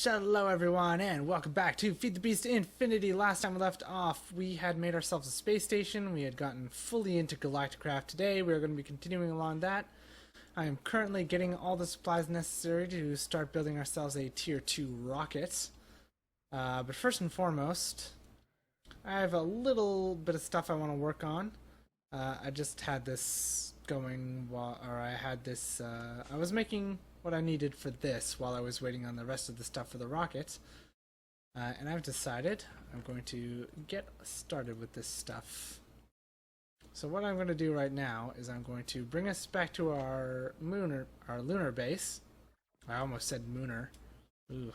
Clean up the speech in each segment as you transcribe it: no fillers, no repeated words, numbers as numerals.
Hello everyone and welcome back to FTB Infinity. Last time we left off, we had made ourselves a space station. We had gotten fully into Galacticraft. Today we are going to be continuing along that. I am currently getting all the supplies necessary to start building ourselves a tier 2 rocket. But first and foremost, I have a little bit of stuff I want to work on. I just had this going I was making what I needed for this while I was waiting on the rest of the stuff for the rocket. And I've decided I'm going to get started with this stuff. So what I'm going to do right now is I'm going to bring us back to our lunar base. I almost said mooner. Ooh.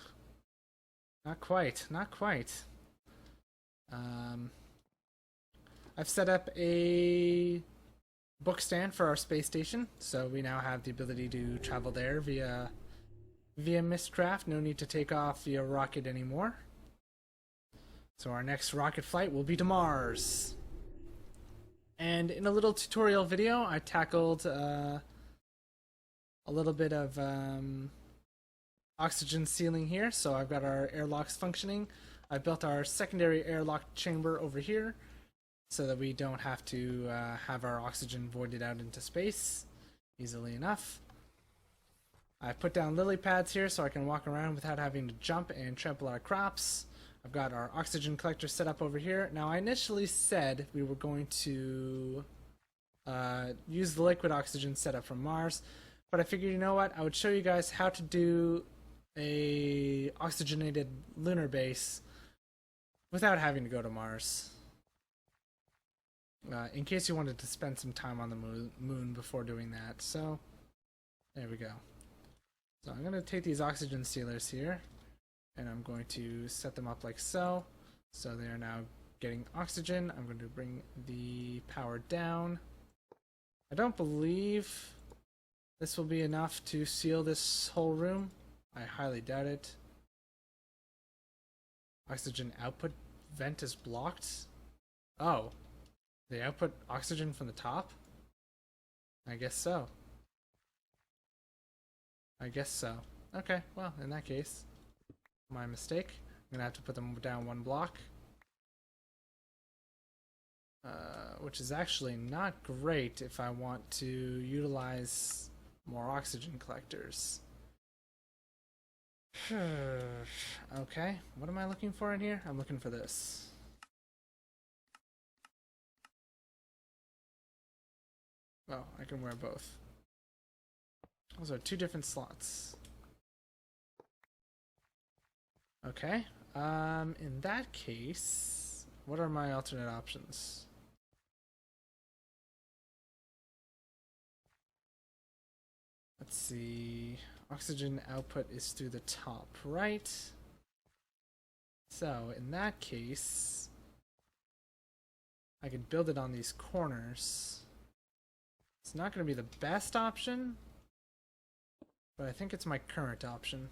Not quite, not quite. I've set up a book stand for our space station, so we now have the ability to travel there via Mistcraft. No need to take off via rocket anymore. So our next rocket flight will be to Mars. And in a little tutorial video, I tackled a little bit of oxygen sealing here. So I've got our airlocks functioning. I built our secondary airlock chamber over here, so that we don't have to have our oxygen voided out into space easily enough. I put down lily pads here so I can walk around without having to jump and trample our crops. I've got our oxygen collector set up over here. Now I initially said we were going to use the liquid oxygen set up from Mars, but I figured, you know what, I would show you guys how to do a oxygenated lunar base without having to go to Mars. In case you wanted to spend some time on the moon before doing that. So, there we go. So I'm going to take these oxygen sealers here, and I'm going to set them up like so. So they are now getting oxygen. I'm going to bring the power down. I don't believe this will be enough to seal this whole room. I highly doubt it. Oxygen output vent is blocked. Oh. They output oxygen from the top? I guess so. I guess so. Okay, well, in that case, my mistake. I'm gonna have to put them down one block. Which is actually not great if I want to utilize more oxygen collectors. Okay, what am I looking for in here? I'm looking for this. Oh, I can wear both. Those are two different slots. Okay. In that case, what are my alternate options? Let's see. Oxygen output is through the top, right? So, in that case, I could build it on these corners. It's not going to be the best option, but I think it's my current option.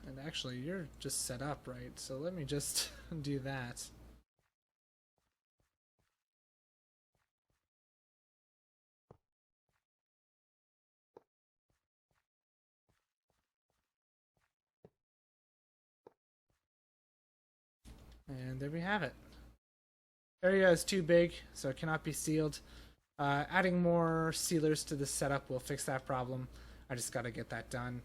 And actually, you're just set up right, so let me just do that. And there we have it. Area is too big, so it cannot be sealed. Adding more sealers to this setup will fix that problem. I just gotta get that done.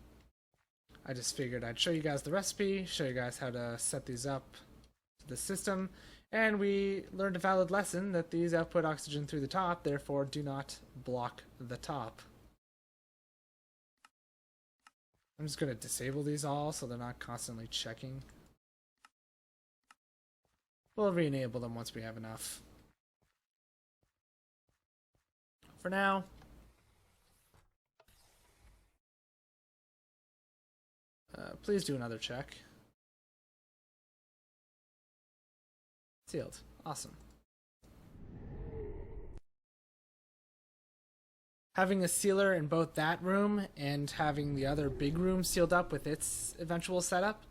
I just figured I'd show you guys the recipe, show you guys how to set these up to the system, and we learned a valid lesson that these output oxygen through the top, therefore do not block the top. I'm just gonna disable these all so they're not constantly checking. We'll re-enable them once we have enough. For now, please do another check. Sealed. Awesome. Having a sealer in both that room and having the other big room sealed up with its eventual setup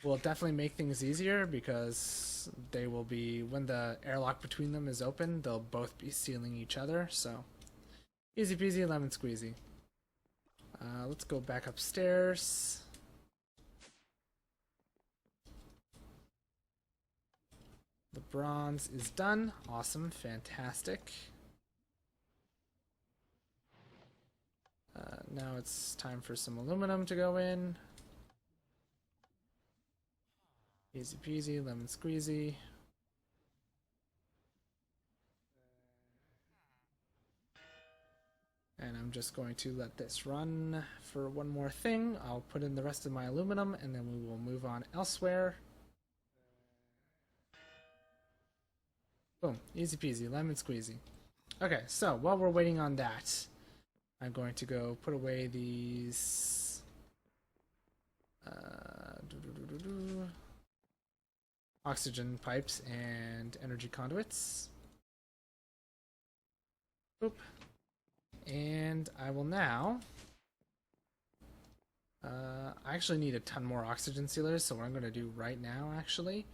will definitely make things easier because they will be, when the airlock between them is open, they'll both be sealing each other. So easy peasy lemon squeezy. Let's go back upstairs. The bronze is done. Awesome. Fantastic. Now it's time for some aluminum to go in. Easy peasy, lemon squeezy. And I'm just going to let this run for one more thing. I'll put in the rest of my aluminum and then we will move on elsewhere. Boom, easy peasy, lemon squeezy. Okay, so while we're waiting on that, I'm going to go put away these oxygen pipes and energy conduits. Boop. And I will now I actually need a ton more oxygen sealers, so what I'm going to do right now actually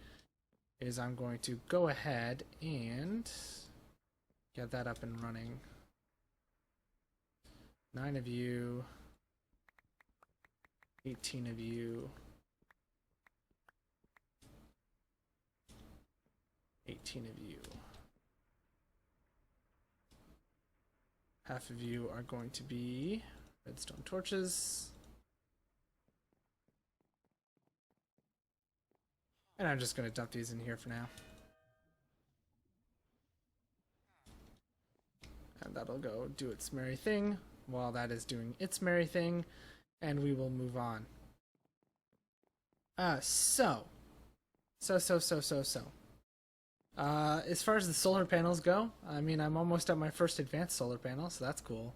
is I'm going to go ahead and get that up and running. 9 of you, 18 of you, 18 of you. Half of you are going to be redstone torches. And I'm just going to dump these in here for now. And that'll go do its merry thing while that is doing its merry thing. And we will move on. So. As far as the solar panels go, I mean, I'm almost at my first advanced solar panel, so that's cool.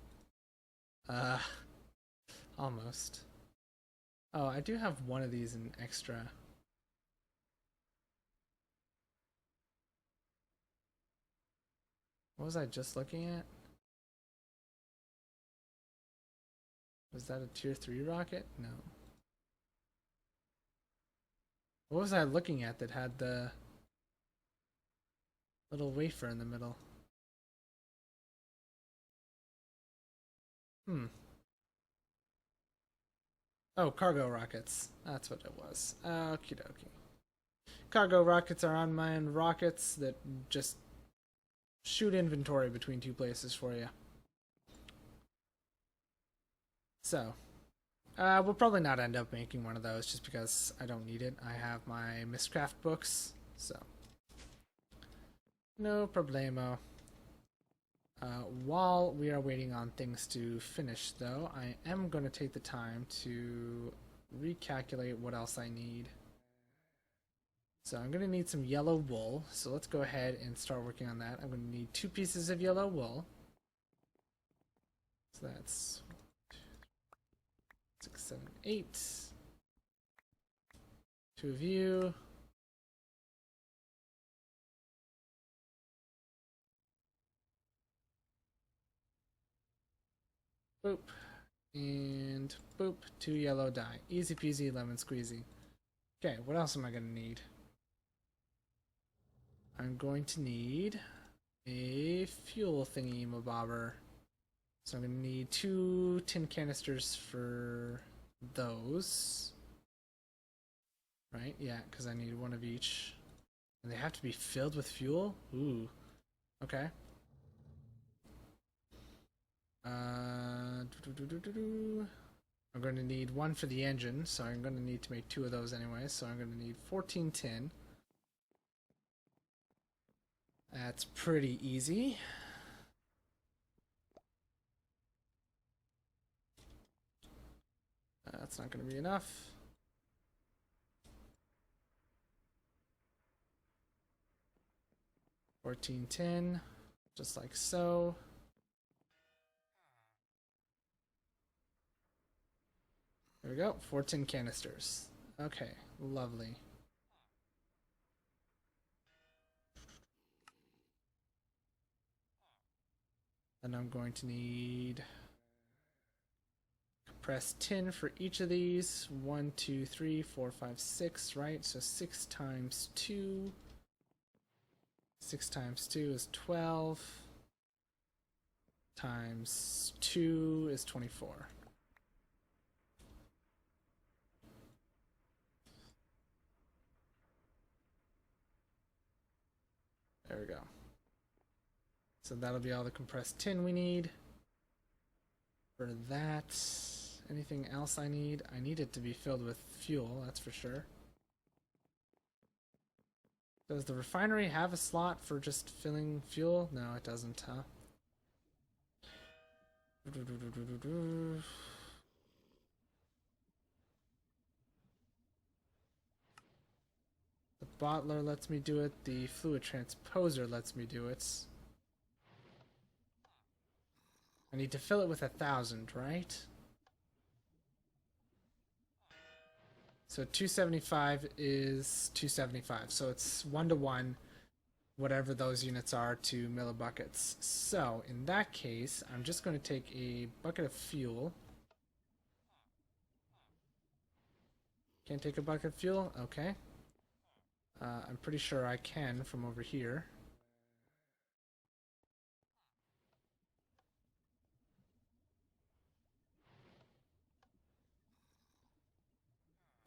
Almost. Oh, I do have one of these in extra. What was I just looking at? Was that a tier 3 rocket? No. What was I looking at that had the little wafer in the middle? Oh, cargo rockets. That's what it was. Okie dokie. Cargo rockets are unmanned rockets that just shoot inventory between two places for you. So, we'll probably not end up making one of those just because I don't need it. I have my Mistcraft books, so no problemo. While we are waiting on things to finish, though, I am going to take the time to recalculate what else I need. So I'm going to need some yellow wool, so let's go ahead and start working on that. I'm going to need 2 pieces of yellow wool. So that's 6, 7, 8. 2 of you. Boop. And boop. 2 yellow dye. Easy peasy lemon squeezy. Okay, what else am I going to need? I'm going to need a fuel thingy mabobber. So I'm going to need 2 tin canisters for those. Right? Yeah, because I need 1 of each. And they have to be filled with fuel? Ooh. Okay. I'm going to need 1 for the engine, so I'm going to need to make 2 of those anyway. So I'm going to need 14 tin. That's pretty easy. That's not going to be enough. $14.10, just like so. There we go, 14 canisters. Okay, lovely. Then I'm going to need compressed tin for each of these. 1, 2, 3, 4, 5, 6, right? So 6 times 2. 6 times 2 is 12. Times 2 is 24. There we go. So that'll be all the compressed tin we need. For that, anything else I need? I need it to be filled with fuel, that's for sure. Does the refinery have a slot for just filling fuel? No, it doesn't, huh? The bottler lets me do it, the fluid transposer lets me do it. I need to fill it with 1,000, right? So 275 is 275, so it's 1-to-1, whatever those units are, to millibuckets. So in that case, I'm just going to take a bucket of fuel. Can't take a bucket of fuel? Okay. I'm pretty sure I can from over here.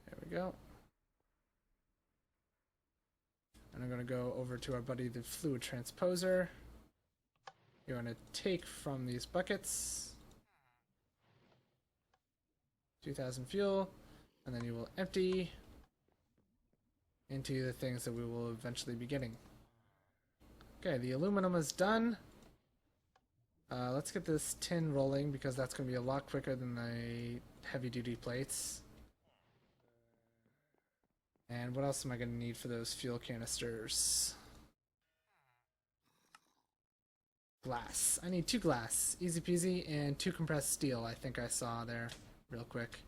There we go. And I'm going to go over to our buddy, the fluid transposer. You're going to take from these buckets 2,000 fuel, and then you will empty into the things that we will eventually be getting. Okay, the aluminum is done. Let's get this tin rolling because that's going to be a lot quicker than the heavy-duty plates. And what else am I going to need for those fuel canisters? Glass. I need 2 glass. Easy peasy. And 2 compressed steel, I think I saw there real quick.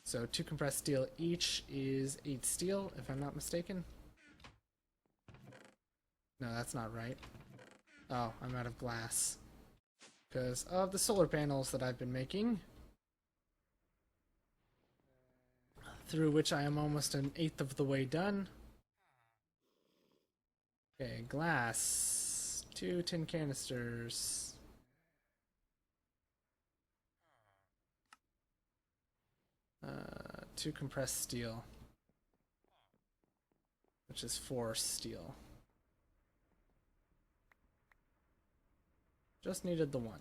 So 2 compressed steel each is 8 steel, if I'm not mistaken. No, that's not right. Oh, I'm out of glass. Because of the solar panels that I've been making. Through which I am almost 1/8 of the way done. Okay, glass. 2 tin canisters. Uh, 2 compressed steel. Which is 4 steel. Just needed the 1.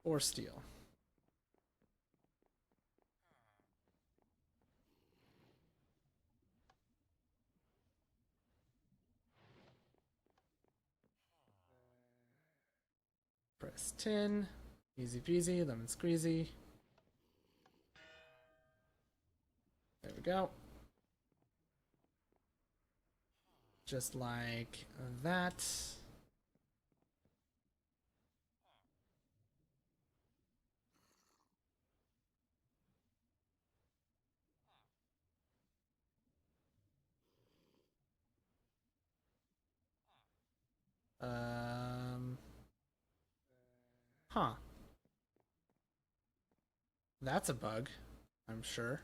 Or steel. Press tin. Easy peasy, lemon squeezy. There we go. Just like that. Huh. That's a bug, I'm sure.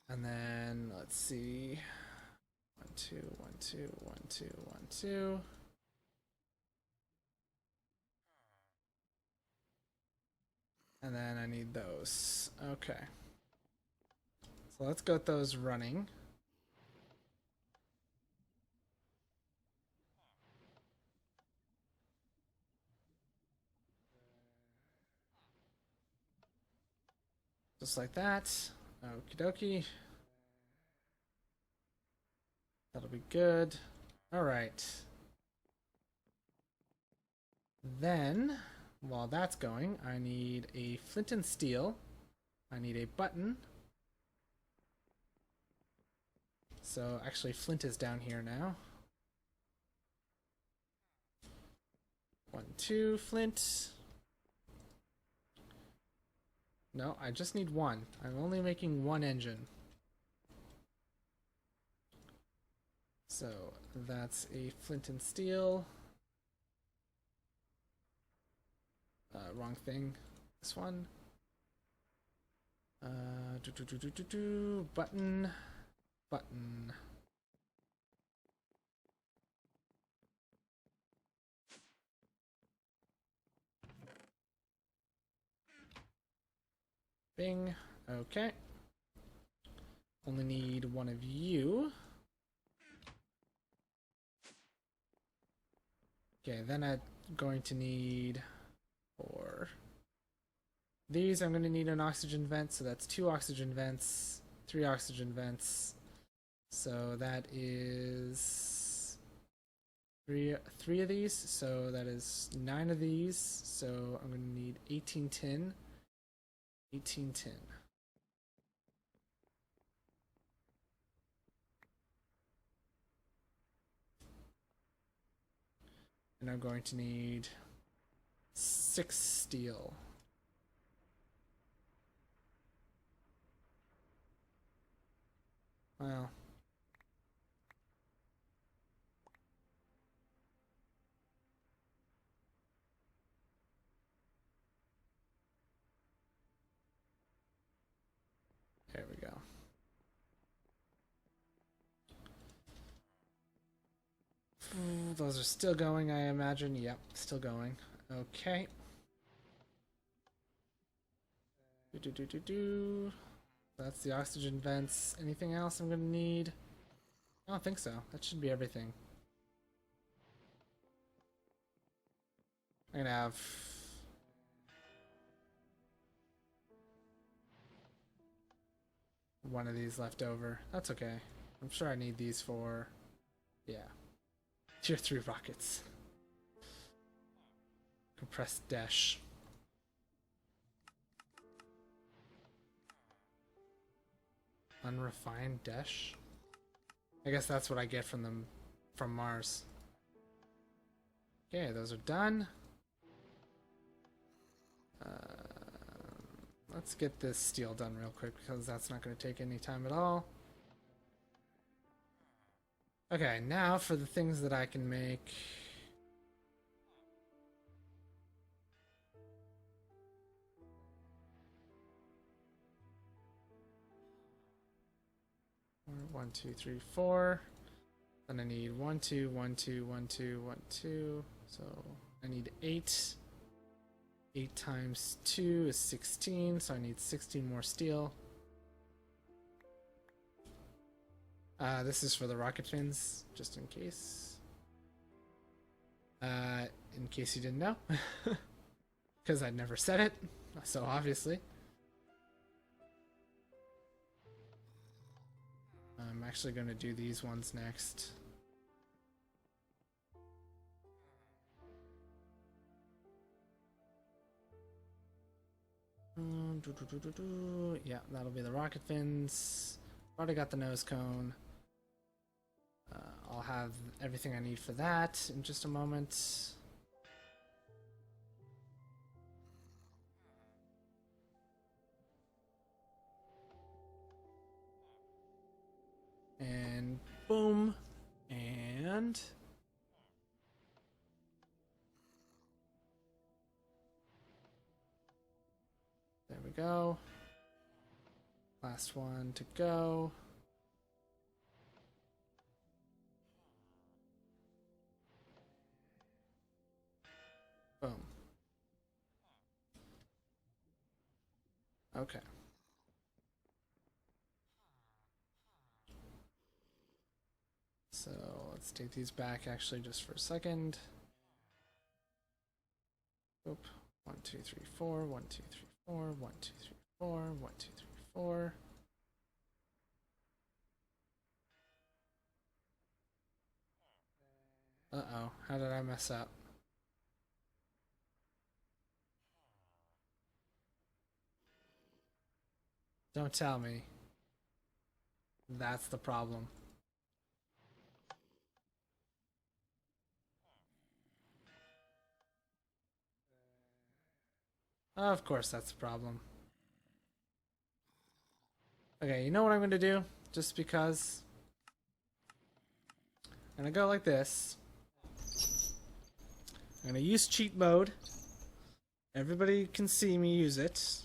And then, let's see. 1, 2, 1, 2, 1, 2, 1, 2. And then I need those. Okay. So let's get those running. Just like that. Okie dokie. That'll be good. Alright. Then, while that's going, I need a flint and steel. I need a button. So actually flint is down here now. 1, 2, flint. No, I just need 1. I'm only making 1 engine. So that's a flint and steel. Wrong thing. This one. Button. Button. Bing. Okay. Only need one of you. Okay, then I'm going to need for these. I'm going to need an oxygen vent, so that's 2 oxygen vents, 3 oxygen vents. So that is three of these. So that is 9 of these. So I'm going to need 18 tin. 18 tin. And I'm going to need 6 steel. Well, there we go. Those are still going, I imagine. Yep, still going. Okay. That's the oxygen vents. Anything else I'm gonna need? I don't think so. That should be everything. I'm gonna have one of these left over. That's okay. I'm sure I need these for, yeah, tier 3 rockets. Compressed dash. Unrefined dash? I guess that's what I get from them from Mars. Okay, those are done. Let's get this steel done real quick because that's not going to take any time at all. Okay, now for the things that I can make. One, two, three, 4. Then I need 1, 2, 1, 2, 1, 2, 1, 2. So I need 8. 8 times 2 is 16, so I need 16 more steel. This is for the rocket fins, just in case. In case you didn't know. Because I'd never said it, so obviously. I'm actually going to do these ones next. Yeah, that'll be the rocket fins. Already got the nose cone. I'll have everything I need for that in just a moment. And boom. And there we go. Last one to go. Boom. Okay. So let's take these back actually just for a second. Oop. 1, 2, 3, 4. 1, 2, 3, 4. 1, 2, 3, 4. 1, 2, 3, 4. Uh-oh. How did I mess up? Don't tell me. That's the problem. Of course that's the problem. Okay, you know what I'm going to do? Just because I'm gonna go like this. I'm gonna use cheat mode. Everybody can see me use it.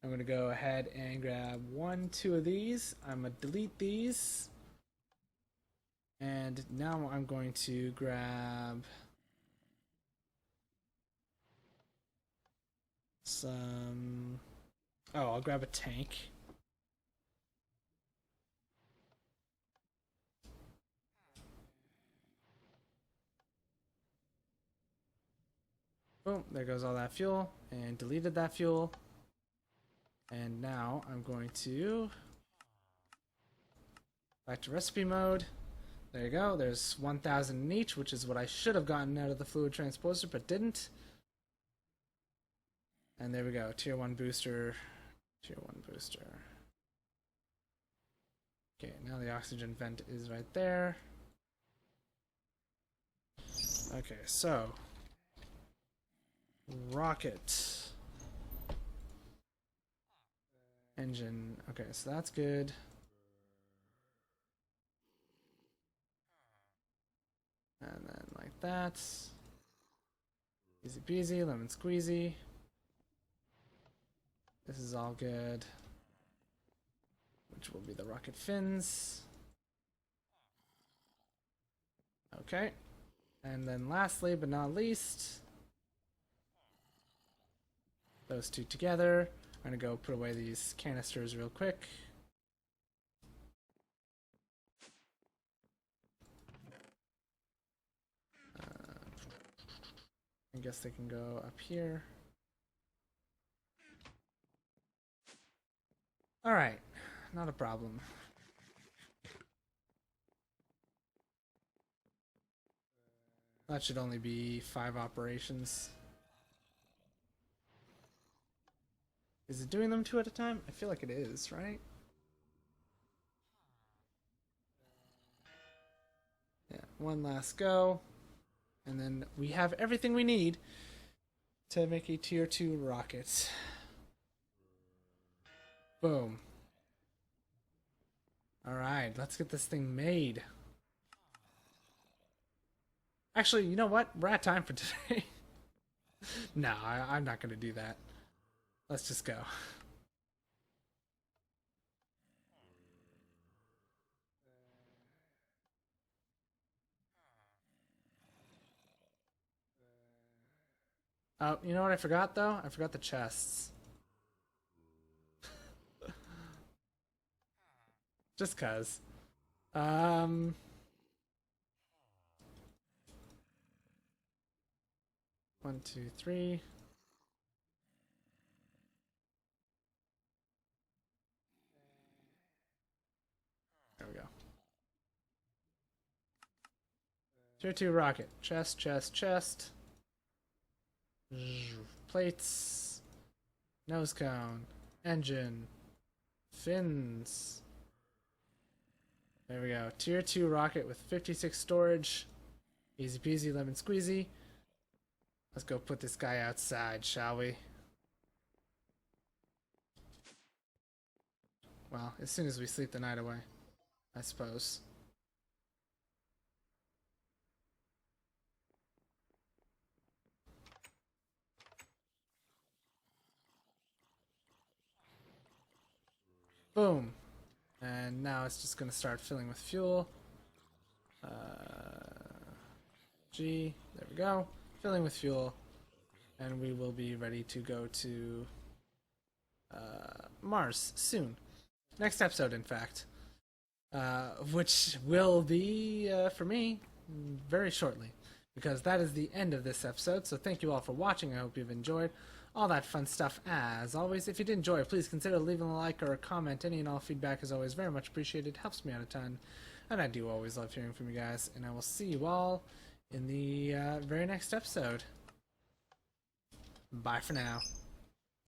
I'm gonna go ahead and grab 1, 2 of these. I'm gonna delete these. And now I'm going to grab some... Oh, I'll grab a tank. Boom, there goes all that fuel, and deleted that fuel. And now I'm going to back to recipe mode. There you go, there's 1,000 in each, which is what I should have gotten out of the fluid transposer, but didn't. And there we go, tier 1 booster, tier 1 booster. Okay, now the oxygen vent is right there. Okay, so rocket engine. Okay, so that's good. And then like that. Easy peasy, lemon squeezy. This is all good. Which will be the rocket fins. Okay. And then lastly but not least, those two together. I'm gonna go put away these canisters real quick. I guess they can go up here. Alright, not a problem. That should only be 5 operations. Is it doing them 2 at a time? I feel like it is, right? Yeah, 1 last go. And then we have everything we need to make a tier 2 rocket. Boom. Alright, let's get this thing made. Actually, you know what? We're at time for today. No, I'm not going to do that. Let's just go. Oh, you know what I forgot though? I forgot the chests. Just cuz. 1, 2, 3. There we go. Tier 2 rocket. Chest, chest, chest. Plates. Nose cone. Engine. Fins. There we go. Tier 2 rocket with 56 storage. Easy peasy lemon squeezy. Let's go put this guy outside, shall we? Well, as soon as we sleep the night away, I suppose. Boom. And now it's just going to start filling with fuel. G, there we go. Filling with fuel. And we will be ready to go to Mars soon. Next episode, in fact. Which will be, for me, very shortly. Because that is the end of this episode. So thank you all for watching. I hope you've enjoyed all that fun stuff. As always, if you did enjoy, please consider leaving a like or a comment. Any and all feedback is always very much appreciated. It helps me out a ton. And I do always love hearing from you guys. And I will see you all in the very next episode. Bye for now.